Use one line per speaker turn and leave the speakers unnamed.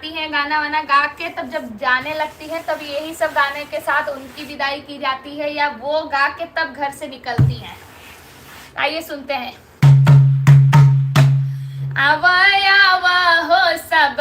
आती हैं गाना वाना गा के, तब जब जाने लगती है तब यही सब गाने के साथ उनकी विदाई की जाती है, या वो गा के तब घर से निकलती हैं। आइए सुनते हैं। आवा आवा हो सब